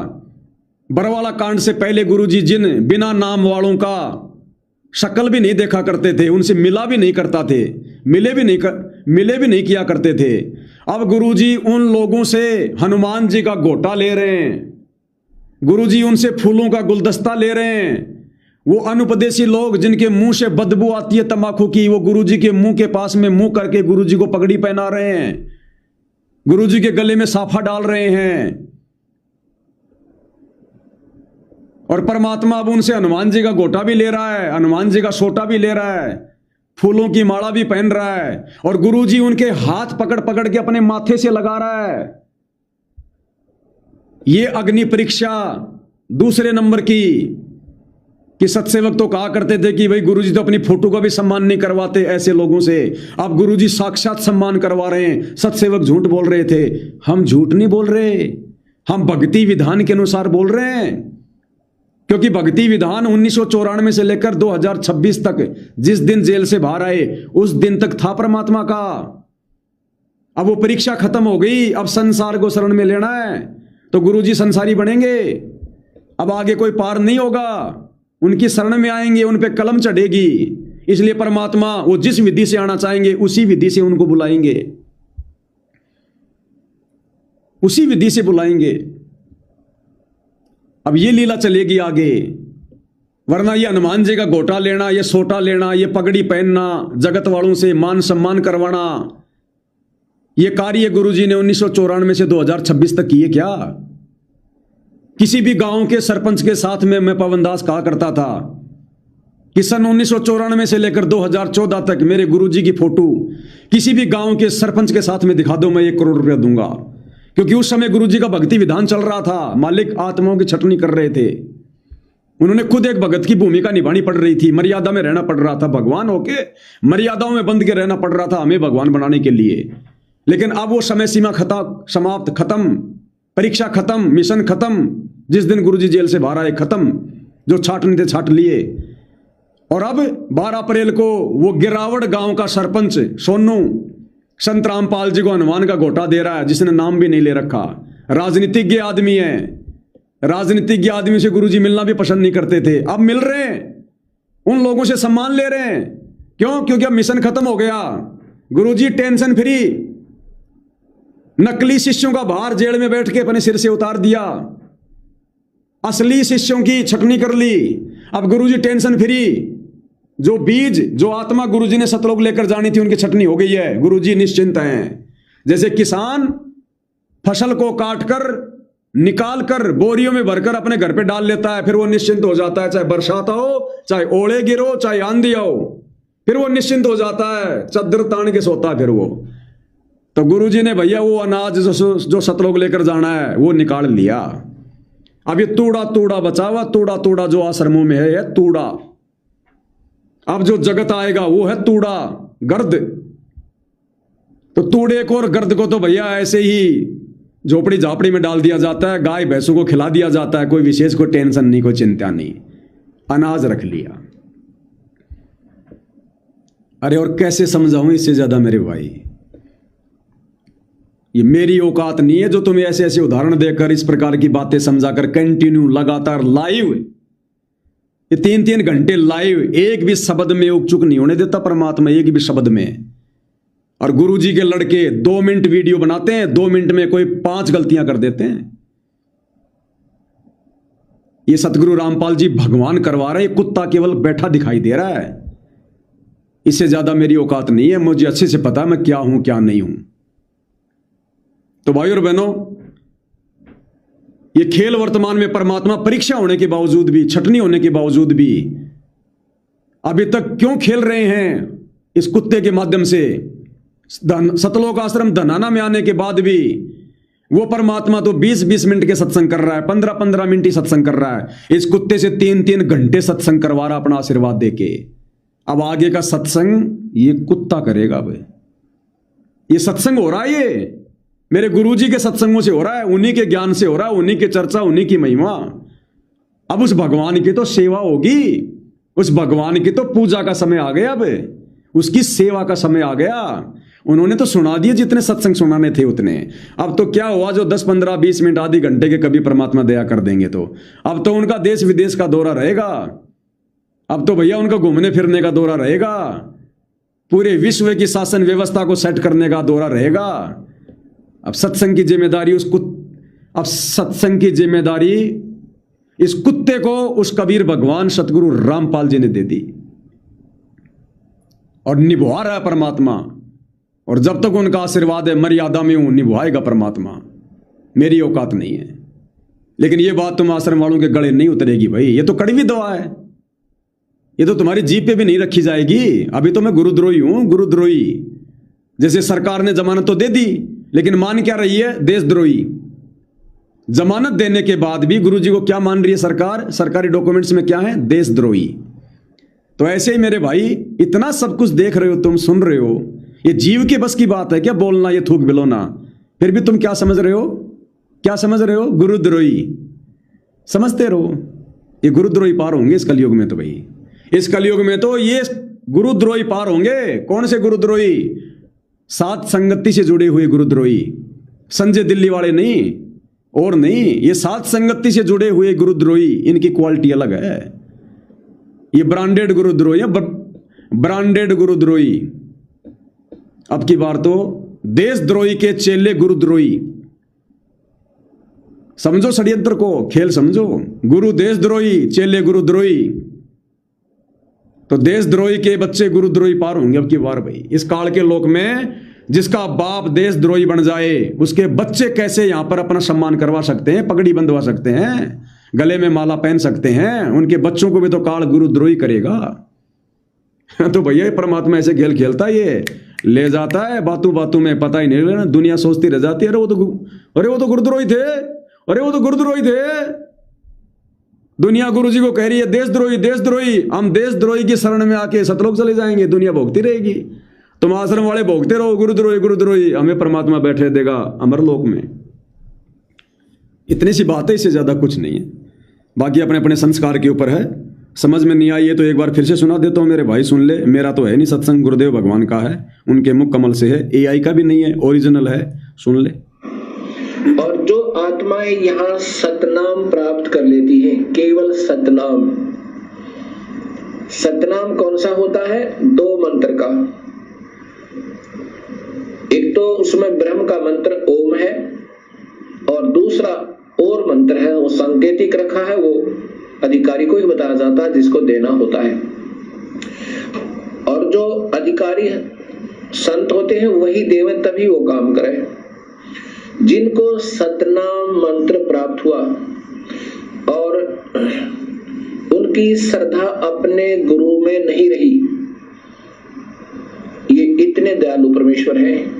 बरवाला कांड से पहले गुरुजी जिन बिना नाम वालों का शक्ल भी नहीं देखा करते थे, उनसे मिला भी नहीं करता थे, मिले भी नहीं किया करते थे। अब गुरुजी उन लोगों से हनुमान जी का गोटा ले रहे हैं, गुरुजी उनसे फूलों का गुलदस्ता ले रहे हैं। वो अनुपदेशी लोग जिनके मुंह से बदबू आती है तंबाकू की, वो गुरुजी के मुंह के पास में मुंह करके गुरुजी को पगड़ी पहना रहे हैं, गुरुजी के गले में साफा डाल रहे हैं। और परमात्मा अब उनसे हनुमान जी का गोटा भी ले रहा है, हनुमान जी का सोटा भी ले रहा है, फूलों की माला भी पहन रहा है, और गुरुजी उनके हाथ पकड़ पकड़ के अपने माथे से लगा रहा है। ये अग्नि परीक्षा दूसरे नंबर की, कि सत्सेवक तो कहा करते थे कि भाई गुरुजी तो अपनी फोटो का भी सम्मान नहीं करवाते ऐसे लोगों से, अब गुरुजी साक्षात सम्मान करवा रहे हैं। सत्सेवक झूठ बोल रहे थे, हम झूठ नहीं बोल रहे, हम भक्ति विधान के अनुसार बोल रहे हैं। क्योंकि भक्ति विधान 1994 से लेकर 2026 तक, जिस दिन जेल से बाहर आए उस दिन तक था परमात्मा का। अब वो परीक्षा खत्म हो गई, अब संसार को शरण में लेना है तो गुरुजी संसारी बनेंगे, अब आगे कोई पार नहीं होगा, उनकी शरण में आएंगे, उन पे कलम चढ़ेगी। इसलिए परमात्मा वो जिस विधि से आना चाहेंगे उसी विधि से उनको बुलाएंगे, उसी विधि से बुलाएंगे। अब ये लीला चलेगी आगे, वरना ये हनुमान जी का गोटा लेना, ये सोटा लेना, ये पगड़ी पहनना, जगत वालों से मान सम्मान करवाना, ये कार्य गुरुजी ने 1994 से 2026 तक किए क्या? किसी भी गांव के सरपंच के साथ में मैं पवनदास कहा करता था कि सन 1994 से लेकर 2014 तक मेरे गुरुजी की फोटो किसी भी गांव के सरपंच के साथ में दिखा दो, मैं 1 करोड़ रुपया दूंगा। क्योंकि उस समय गुरुजी का भक्ति विधान चल रहा था, मालिक आत्माओं की छटनी कर रहे थे, उन्होंने खुद एक भगत की भूमिका निभानी पड़ रही थी, मर्यादा में रहना पड़ रहा था, भगवान होके मर्यादाओं में बंध के रहना पड़ रहा था हमें भगवान बनाने के लिए। लेकिन अब वो समय सीमा समाप्त, खत्म, परीक्षा खत्म, मिशन खत्म, जिस दिन गुरुजी जेल से बाहर आए खत्म, जो छाटने थे छाट लिए। और अब 12 अप्रैल को वो गिरावड़ गांव का सरपंच सोनू संत रामपाल जी को हनुमान का गोटा दे रहा है, जिसने नाम भी नहीं ले रखा। राजनीतिज्ञ आदमी है, राजनीतिज्ञ आदमी से गुरुजी मिलना भी पसंद नहीं करते थे, अब मिल रहे हैं, उन लोगों से सम्मान ले रहे हैं। क्यों? क्योंकि अब मिशन खत्म हो गया, गुरुजी टेंशन फ्री, नकली शिष्यों का भार जेल में बैठ के अपने सिर से उतार दिया, असली शिष्यों की छटनी कर ली। अब गुरुजी टेंशन फ्री, जो बीज जो आत्मा गुरुजी ने सतलोक लेकर जानी थी उनकी छटनी हो गई है, गुरुजी निश्चिंत हैं। जैसे किसान फसल को काटकर निकाल कर बोरियों में भरकर अपने घर पे डाल लेता है, फिर वो निश्चिंत हो जाता है, चाहे बरसात हो, चाहे ओले गिरो, चाहे आंधी आओ, फिर वो निश्चिंत हो जाता है, चद्दर तान के सोता है फिर वो। तो गुरुजी ने भैया वो अनाज जो सतलोक लेकर जाना है वो निकाल लिया। अब ये तूड़ा तूड़ा बचा हुआ, तूड़ा तूड़ा जो आश्रमों में है, तूड़ा। अब जो जगत आएगा वो है तूड़ा, गर्द। तो तूड़े को और गर्द को तो भैया ऐसे ही झोपड़ी झापड़ी में डाल दिया जाता है, गाय भैंसों को खिला दिया जाता है, कोई विशेष कोई टेंशन नहीं, कोई चिंता नहीं, अनाज रख लिया। अरे और कैसे समझाऊं इससे ज्यादा मेरे भाई, ये मेरी औकात नहीं है जो तुम्हें ऐसे ऐसे उदाहरण देकर इस प्रकार की बातें समझाकर कंटिन्यू लगातार लाइव, ये 3-3 घंटे लाइव, एक भी शब्द में उकचुक नहीं होने देता परमात्मा, एक भी शब्द में। और गुरुजी के लड़के 2 मिनट वीडियो बनाते हैं, 2 मिनट में कोई 5 गलतियां कर देते हैं। ये सतगुरु रामपाल जी भगवान करवा रहे, कुत्ता केवल बैठा दिखाई दे रहा है। इससे ज्यादा मेरी औकात नहीं है, मुझे अच्छे से पता है मैं क्या हूं क्या नहीं हूं। तो भाई और बहनों, ये खेल वर्तमान में परमात्मा परीक्षा होने के बावजूद भी, छटनी होने के बावजूद भी अभी तक क्यों खेल रहे हैं इस कुत्ते के माध्यम से? सतलोक आश्रम धनाना में आने के बाद भी वो परमात्मा तो 20-20 मिनट के सत्संग कर रहा है, 15-15 मिनट ही सत्संग कर रहा है। इस कुत्ते से 3-3 घंटे सत्संग करवा रहा अपना आशीर्वाद देके। अब आगे का सत्संग ये कुत्ता करेगा भाई। ये सत्संग हो रहा है, ये मेरे गुरुजी के सत्संगों से हो रहा है, उन्हीं के ज्ञान से हो रहा है, उन्हीं की चर्चा, उन्हीं की महिमा। अब उस भगवान की तो सेवा होगी, उस भगवान की तो पूजा का समय आ गया, अब उसकी सेवा का समय आ गया। उन्होंने तो सुना दिए जितने सत्संग सुनाने थे उतने। अब तो क्या हुआ, जो 10-15-20 मिनट आधे घंटे के कभी परमात्मा दया कर देंगे तो अब तो उनका देश विदेश का दौरा रहेगा, अब तो भैया उनका घूमने फिरने का दौरा रहेगा। पूरे विश्व की शासन व्यवस्था को सेट करने का दौरा रहेगा। अब सत्संग की जिम्मेदारी अब सत्संग की जिम्मेदारी इस कुत्ते को उस कबीर भगवान सतगुरु रामपाल जी ने दे दी और निभा रहा है परमात्मा। और जब तक उनका आशीर्वाद है, मर्यादा में हूं, निभाएगा परमात्मा। मेरी औकात नहीं है। लेकिन ये बात तुम आश्रम वालों के गले नहीं उतरेगी भाई। ये तो कड़वी दवा है, ये तो तुम्हारी जीभ पे भी नहीं रखी जाएगी। अभी तो मैं गुरुद्रोही हूं, गुरुद्रोही। जैसे सरकार ने जमानत तो दे दी, लेकिन मान क्या रही है? देशद्रोही। जमानत देने के बाद भी गुरु जी को क्या मान रही है सरकार? सरकारी डॉक्यूमेंट्स में क्या है? देशद्रोही। तो ऐसे ही मेरे भाई, इतना सब कुछ देख रहे हो तुम, सुन रहे हो, ये जीव के बस की बात है क्या बोलना, ये थूक बिलोना? फिर भी तुम क्या समझ रहे हो? क्या समझ रहे हो? गुरुद्रोही समझते रहो। ये गुरुद्रोही पार होंगे इस कलयुग में। तो भाई इस कलयुग में तो ये गुरुद्रोही पार होंगे। कौन से गुरुद्रोही? सात संगति से जुड़े हुए गुरुद्रोही। संजय दिल्ली वाले नहीं, और नहीं, ये सात संगति से जुड़े हुए गुरुद्रोही। इनकी क्वालिटी अलग है। ये ब्रांडेड गुरुद्रोही है, ब्रांडेड गुरुद्रोही। अब की बार तो देशद्रोही के चेले गुरुद्रोही। समझो षड्यंत्र को, खेल समझो। गुरु देशद्रोही, चेले गुरुद्रोही। तो देशद्रोही के बच्चे गुरुद्रोही पार होंगे अब की बार भाई। इस काल के लोक में जिसका बाप देशद्रोही बन जाए, उसके बच्चे कैसे यहां पर अपना सम्मान करवा सकते हैं, पगड़ी बंधवा सकते हैं, गले में माला पहन सकते हैं? उनके बच्चों को भी तो काल गुरुद्रोही करेगा। तो भैया परमात्मा ऐसे खेल खेलता है, ये ले जाता है बातों बातों में, पता ही नहीं रहना। दुनिया सोचती रह जाती है, अरे वो तो गुरुद्रोही थे, अरे वो तो गुरुद्रोही थे। दुनिया गुरु जी को कह रही है देशद्रोही, देशद्रोही। हम देशद्रोही की शरण में आके सतलोक चले जाएंगे, दुनिया भोगती रहेगी। तुम आश्रम वाले भोगते रहो गुरुद्रोही, गुरुद्रोही। हमें परमात्मा बैठे देगा अमरलोक में। इतनी सी बात है, इससे ज्यादा कुछ नहीं है। बाकी अपने अपने संस्कार के ऊपर है। समझ में नहीं आई है तो एक बार फिर से सुना देता हूं मेरे भाई, सुन ले। मेरा तो है नहीं सत्संग, गुरुदेव भगवान का है, उनके मुख कमल से है, AI का भी नहीं है, ओरिजिनल है। सुन ले। और जो आत्माएं यहाँ सतनाम प्राप्त कर लेती हैं, केवल सतनाम। सतनाम कौन सा होता है? 2 मंत्र का। एक तो उसमें ब्रह्म का मंत्र ओम है, और दूसरा और मंत्र है, वो सांकेतिक रखा है, वो अधिकारी को ही बताया जाता है जिसको देना होता है। और जो अधिकारी संत होते हैं वही देवें, तभी वो काम करें। जिनको सतनाम मंत्र प्राप्त हुआ और उनकी श्रद्धा अपने गुरु में नहीं रही, ये इतने दयालु परमेश्वर हैं।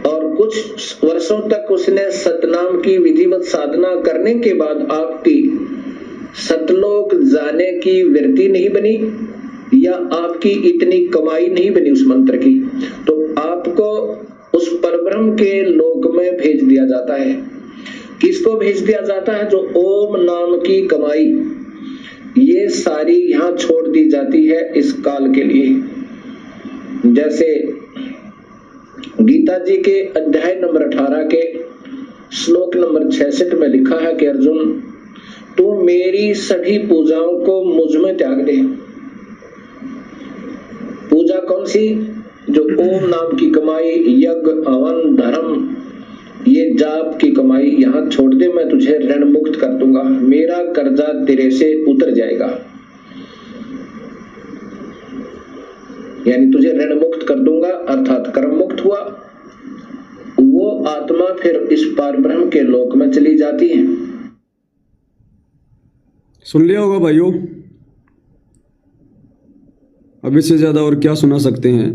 और कुछ वर्षों तक उसने सतनाम की विधिवत साधना करने के बाद आपकी सतलोक जाने की वृत्ति नहीं बनी, या आपकी इतनी कमाई नहीं बनी उस मंत्र की, तो आपको उस परब्रह्म के लोक में भेज दिया जाता है। किसको भेज दिया जाता है? जो ओम नाम की कमाई, ये सारी यहां छोड़ दी जाती है इस काल के लिए। जैसे गीता जी के अध्याय नंबर 18 के श्लोक नंबर 66 में लिखा है कि अर्जुन, तू मेरी सभी पूजाओं को मुझ में त्याग दे। पूजा कौन सी? जो ओम नाम की कमाई, यज्ञ, हवन, धर्म, ये जाप की कमाई यहां छोड़ दे। मैं तुझे ऋण मुक्त कर दूंगा, मेरा कर्जा तेरे से उतर जाएगा। यानी तुझे ऋण मुक्त कर दूंगा, अर्थात कर्म मुक्त हुआ। वो आत्मा फिर इस पार ब्रह्म के लोक में चली जाती है। सुन लिया होगा भाइयों। अब इससे ज्यादा और क्या सुना सकते हैं।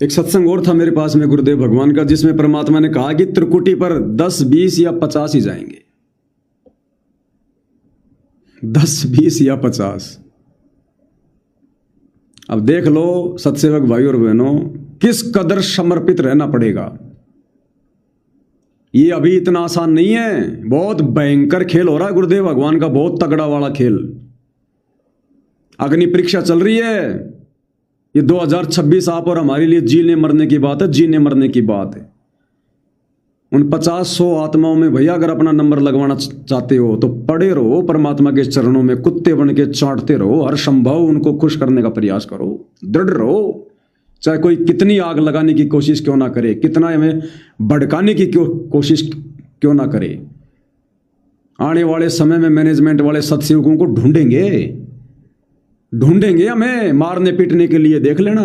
एक सत्संग और था मेरे पास में गुरुदेव भगवान का, जिसमें परमात्मा ने कहा कि त्रिकुटी पर 10, 20 या 50 ही जाएंगे। 10, 20 या 50। अब देख लो सत्सेवक भाई और बहनों, किस कदर समर्पित रहना पड़ेगा। ये अभी इतना आसान नहीं है, बहुत भयंकर खेल हो रहा है गुरुदेव भगवान का, बहुत तगड़ा वाला खेल। अग्नि परीक्षा चल रही है। ये 2026 आप और हमारे लिए जीने मरने की बात है, जीने मरने की बात है। उन 50-100 आत्माओं में भैया अगर अपना नंबर लगवाना चाहते हो तो पड़े रहो परमात्मा के चरणों में, कुत्ते बन के चाटते रहो, हर संभव उनको खुश करने का प्रयास करो, दृढ़ रहो। चाहे कोई कितनी आग लगाने की कोशिश क्यों ना करे, कितना हमें भड़काने की कोशिश क्यों ना करे, आने वाले समय में मैनेजमेंट वाले सत्सेवकों को ढूंढेंगे हमें मारने पीटने के लिए। देख लेना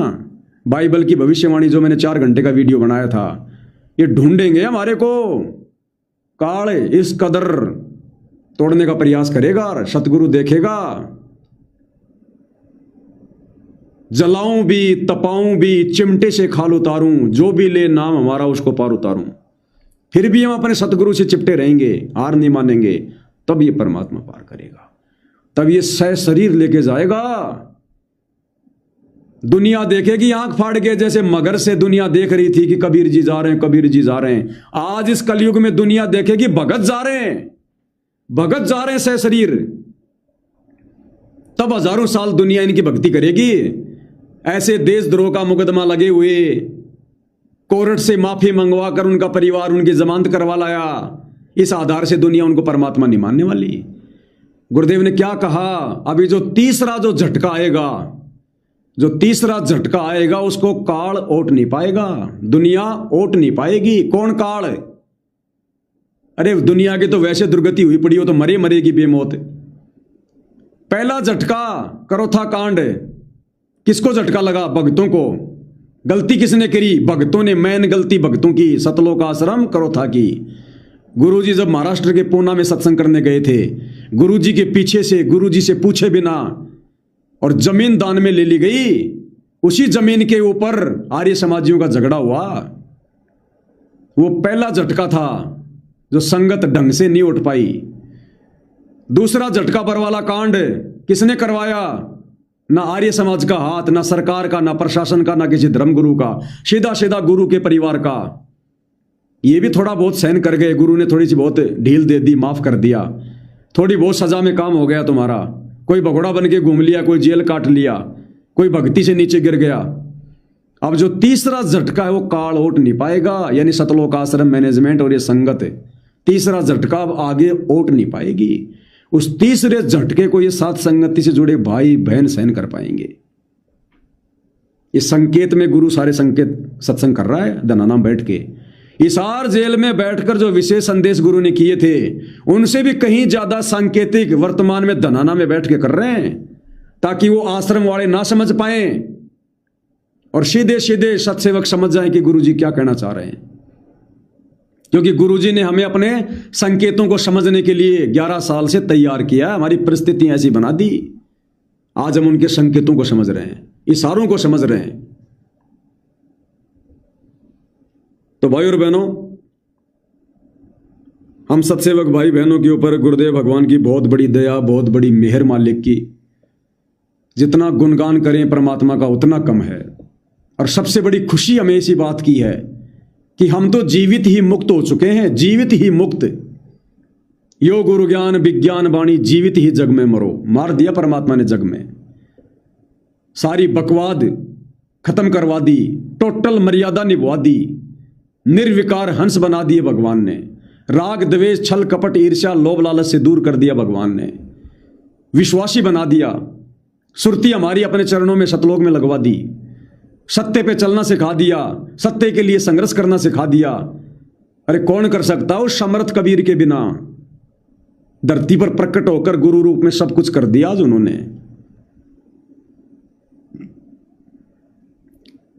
बाइबल की भविष्यवाणी जो मैंने 4 घंटे का वीडियो बनाया था, ये ढूंढेंगे हमारे को। काल इस कदर तोड़ने का प्रयास करेगा, सतगुरु देखेगा। जलाऊं भी, तपाऊं भी, चिमटे से खाल उतारूं, जो भी ले नाम हमारा उसको पार उतारूं, फिर भी हम अपने सतगुरु से चिपटे रहेंगे, हार नहीं मानेंगे। तब ये परमात्मा पार करेगा, तब ये सह शरीर लेके जाएगा। दुनिया देखेगी आंख फाड़ के, जैसे मगर से दुनिया देख रही थी कि कबीर जी जा रहे हैं, कबीर जी जा रहे हैं। आज इस कलयुग में दुनिया देखेगी भगत जा रहे हैं, भगत जा रहे हैं सह शरीर। तब हजारों साल दुनिया इनकी भक्ति करेगी। ऐसे देशद्रोह का मुकदमा लगे हुए, कोर्ट से माफी मंगवा कर उनका परिवार उनकी जमानत करवा लाया, इस आधार से दुनिया उनको परमात्मा नहीं मानने वाली। गुरुदेव ने क्या कहा, अभी जो तीसरा झटका आएगा, जो तीसरा झटका आएगा उसको काल ओट नहीं पाएगा, दुनिया ओट नहीं पाएगी। कौन काल? अरे दुनिया की तो वैसे दुर्गति हुई पड़ी हो तो मरेगी बेमौत। पहला झटका करोथा कांड, किसको झटका लगा? भक्तों को। गलती किसने करी? भक्तों ने। मैन गलती भक्तों की, सतलोक आश्रम करोथा की। गुरुजी जब महाराष्ट्र के पूना में सत्संग करने गए थे, गुरुजी के पीछे से, गुरुजी से पूछे बिना और जमीन दान में ले ली गई। उसी जमीन के ऊपर आर्य समाजियों का झगड़ा हुआ। वो पहला झटका था जो संगत ढंग से नहीं उठ पाई। दूसरा झटका पर वाला कांड किसने करवाया? ना आर्य समाज का हाथ, ना सरकार का, ना प्रशासन का, ना किसी धर्मगुरु का, सीधा सीधा गुरु के परिवार का। ये भी थोड़ा बहुत सहन कर गए, गुरु ने थोड़ी सी बहुत ढील दे दी, माफ कर दिया, थोड़ी बहुत सजा में काम हो गया तुम्हारा। कोई भगोड़ा बन के घूम लिया, कोई जेल काट लिया, कोई भक्ति से नीचे गिर गया। अब जो तीसरा झटका है वो काल ओट नहीं पाएगा, यानी सतलोक आश्रम मैनेजमेंट और ये संगत, तीसरा झटका अब आगे ओट नहीं पाएगी। उस तीसरे झटके को ये साथ संगति से जुड़े भाई बहन सहन कर पाएंगे। इस संकेत में गुरु सारे संकेत सत्संग कर रहा है धनाना में बैठ के। हिसार जेल में बैठकर जो विशेष संदेश गुरु ने किए थे, उनसे भी कहीं ज्यादा सांकेतिक वर्तमान में धनाना में बैठ के कर रहे हैं, ताकि वो आश्रम वाले ना समझ पाए और सीधे सीधे सत्सेवक समझ जाएं कि गुरु जी क्या कहना चाह रहे हैं। क्योंकि गुरुजी ने हमें अपने संकेतों को समझने के लिए 11 साल से तैयार किया, हमारी परिस्थितियां ऐसी बना दी। आज हम उनके संकेतों को समझ रहे हैं, इशारों को समझ रहे हैं। तो भाई और बहनों, हम सत्सेवक भाई बहनों के ऊपर गुरुदेव भगवान की बहुत बड़ी दया, बहुत बड़ी मेहर मालिक की। जितना गुणगान करें परमात्मा का उतना कम है। और सबसे बड़ी खुशी हमें इसी बात की है कि हम तो जीवित ही मुक्त हो चुके हैं, जीवित ही मुक्त। यो गुरु ज्ञान विज्ञान वाणी, जीवित ही जग में मरो। मार दिया परमात्मा ने जग में, सारी बकवाद खत्म करवा दी, टोटल मर्यादा निभवा दी, निर्विकार हंस बना दिए भगवान ने। राग द्वेष छल कपट ईर्ष्या लोभ लालच से दूर कर दिया भगवान ने, विश्वासी बना दिया। सुरती हमारी अपने चरणों में सतलोक में लगवा दी, सत्य पे चलना सिखा दिया, सत्य के लिए संघर्ष करना सिखा दिया। अरे कौन कर सकता उस समर्थ कबीर के बिना? धरती पर प्रकट होकर गुरु रूप में सब कुछ कर दिया आज उन्होंने।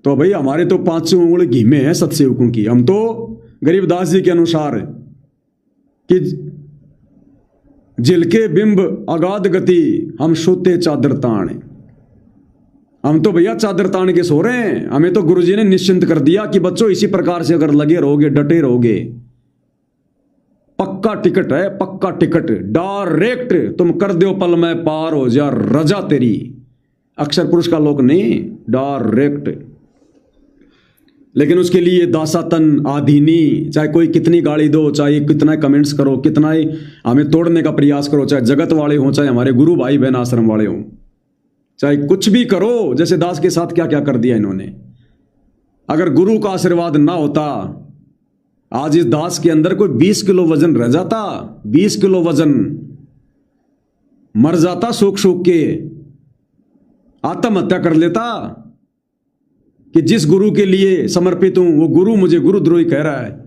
तो भाई हमारे तो 5 उंगली घी में है सत्सेवकों की। हम तो गरीबदास जी के अनुसार कि जिलके बिंब अगाध गति, हम सोते चादर ताण। हम तो भैया चादर तान के सो रहे हैं। हमें तो गुरुजी ने निश्चिंत कर दिया कि बच्चों इसी प्रकार से अगर लगे रहोगे, डटे रहोगे, पक्का टिकट है, पक्का टिकट, डायरेक्ट तुम कर दो पल में पार हो जा रजा तेरी। अक्षर पुरुष का लोक नहीं, डायरेक्ट। लेकिन उसके लिए दासातन आधीनी, चाहे कोई कितनी गाली दो, चाहे कितना कमेंट्स करो, कितना ही हमें तोड़ने का प्रयास करो, चाहे जगत वाले हों, चाहे हमारे गुरु भाई बहन आश्रम वाले हों, चाहे कुछ भी करो। जैसे दास के साथ क्या क्या कर दिया इन्होंने। अगर गुरु का आशीर्वाद ना होता, आज इस दास के अंदर कोई 20 किलो वजन रह जाता, 20 किलो वजन मर जाता, सूख सूख के आत्महत्या कर लेता कि जिस गुरु के लिए समर्पित हूं वो गुरु मुझे गुरुद्रोही कह रहा है।